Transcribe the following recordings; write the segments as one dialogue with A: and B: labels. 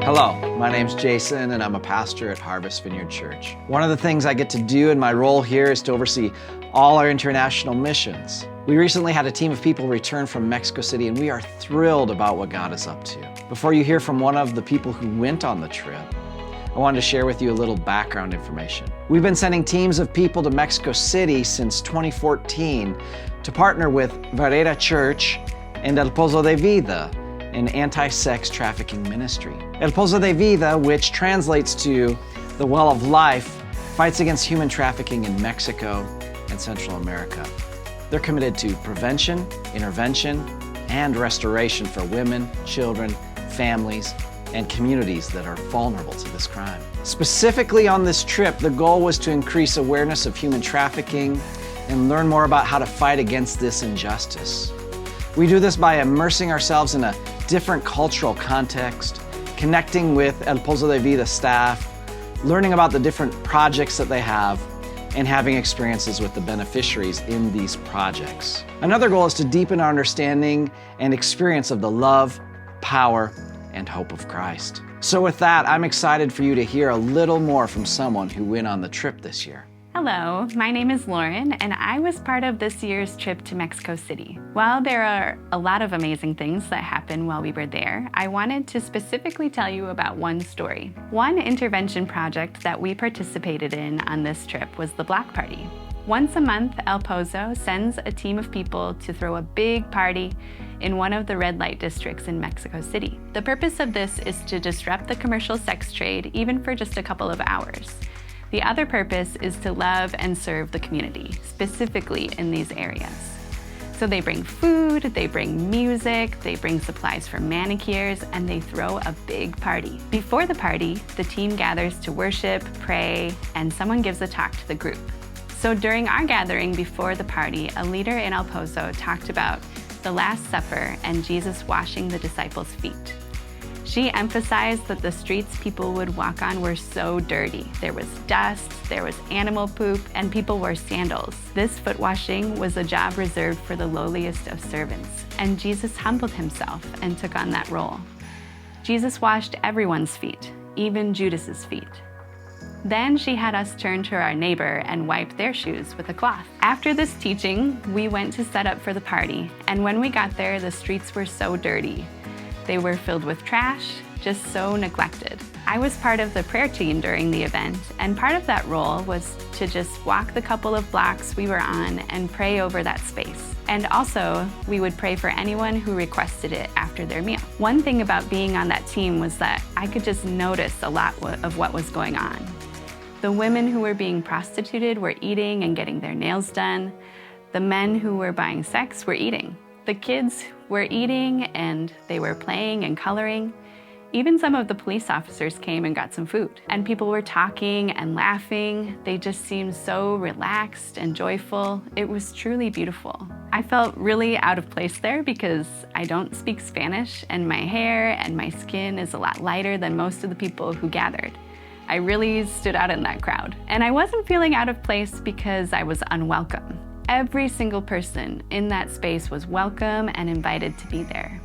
A: Hello, my name's Jason and I'm a pastor at Harvest Vineyard Church. One of the things I get to do in my role here is to oversee all our international missions. We recently had a team of people return from Mexico City and we are thrilled about what God is up to. Before you hear from one of the people who went on the trip, I wanted to share with you a little background information. We've been sending teams of people to Mexico City since 2014 to partner with Vereda Church and El Pozo de Vida, an anti-sex trafficking ministry. El Pozo de Vida, which translates to the Well of Life, fights against human trafficking in Mexico and Central America. They're committed to prevention, intervention, and restoration for women, children, families, and communities that are vulnerable to this crime. Specifically on this trip, the goal was to increase awareness of human trafficking and learn more about how to fight against this injustice. We do this by immersing ourselves in a different cultural context, connecting with El Pozo de Vida staff, learning about the different projects that they have, and having experiences with the beneficiaries in these projects. Another goal is to deepen our understanding and experience of the love, power, and hope of Christ. So with that, I'm excited for you to hear a little more from someone who went on the trip this year.
B: Hello, my name is Lauren, and I was part of this year's trip to Mexico City. While there are a lot of amazing things that happened while we were there, I wanted to specifically tell you about one story. One intervention project that we participated in on this trip was the Block Party. Once a month, El Pozo sends a team of people to throw a big party in one of the red light districts in Mexico City. The purpose of this is to disrupt the commercial sex trade, even for just a couple of hours. The other purpose is to love and serve the community, specifically in these areas. So they bring food, they bring music, they bring supplies for manicures, and they throw a big party. Before the party, the team gathers to worship, pray, and someone gives a talk to the group. So during our gathering before the party, a leader in El Pozo talked about the Last Supper and Jesus washing the disciples' feet. She emphasized that the streets people would walk on were so dirty. There was dust, there was animal poop, and people wore sandals. This foot washing was a job reserved for the lowliest of servants, and Jesus humbled himself and took on that role. Jesus washed everyone's feet, even Judas's feet. Then she had us turn to our neighbor and wipe their shoes with a cloth. After this teaching, we went to set up for the party, and when we got there, the streets were so dirty. They were filled with trash, just so neglected. I was part of the prayer team during the event, and part of that role was to just walk the couple of blocks we were on and pray over that space. And also, we would pray for anyone who requested it after their meal. One thing about being on that team was that I could just notice a lot of what was going on. The women who were being prostituted were eating and getting their nails done. The men who were buying sex were eating. The kids were eating and they were playing and coloring. Even some of the police officers came and got some food. And people were talking and laughing. They just seemed so relaxed and joyful. It was truly beautiful. I felt really out of place there because I don't speak Spanish and my hair and my skin is a lot lighter than most of the people who gathered. I really stood out in that crowd. And I wasn't feeling out of place because I was unwelcome. Every single person in that space was welcome and invited to be there.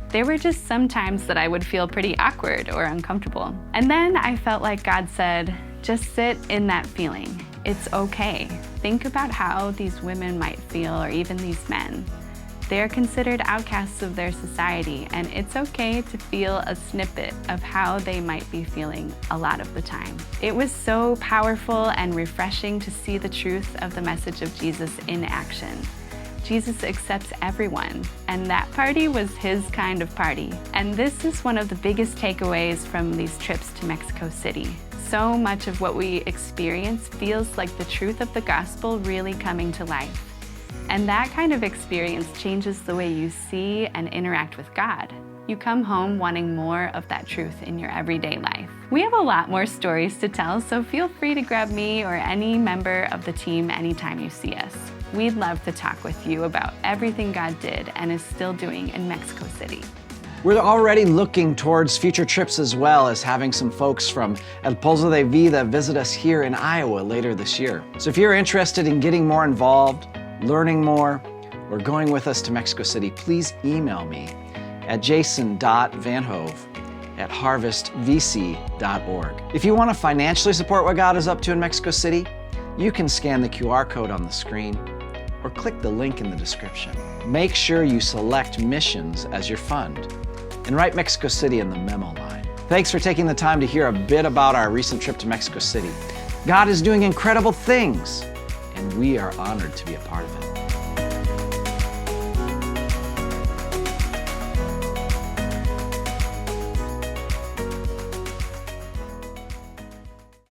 B: There were just some times that I would feel pretty awkward or uncomfortable. And then I felt like God said, just sit in that feeling. It's okay. Think about how these women might feel, or even these men. They're considered outcasts of their society, and it's okay to feel a snippet of how they might be feeling a lot of the time. It was so powerful and refreshing to see the truth of the message of Jesus in action. Jesus accepts everyone, and that party was his kind of party. And this is one of the biggest takeaways from these trips to Mexico City. So much of what we experience feels like the truth of the gospel really coming to life. And that kind of experience changes the way you see and interact with God. You come home wanting more of that truth in your everyday life. We have a lot more stories to tell, so feel free to grab me or any member of the team anytime you see us. We'd love to talk with you about everything God did and is still doing in Mexico City.
A: We're already looking towards future trips as well as having some folks from El Pozo de Vida visit us here in Iowa later this year. So if you're interested in getting more involved, learning more, or going with us to Mexico City, please email me at jason.vanhove at harvestvc.org. If you want to financially support what God is up to in Mexico City, you can scan the QR code on the screen or click the link in the description. Make sure you select missions as your fund and write Mexico City in the memo line. Thanks for taking the time to hear a bit about our recent trip to Mexico City. God is doing incredible things, and we are honored to be a part of it.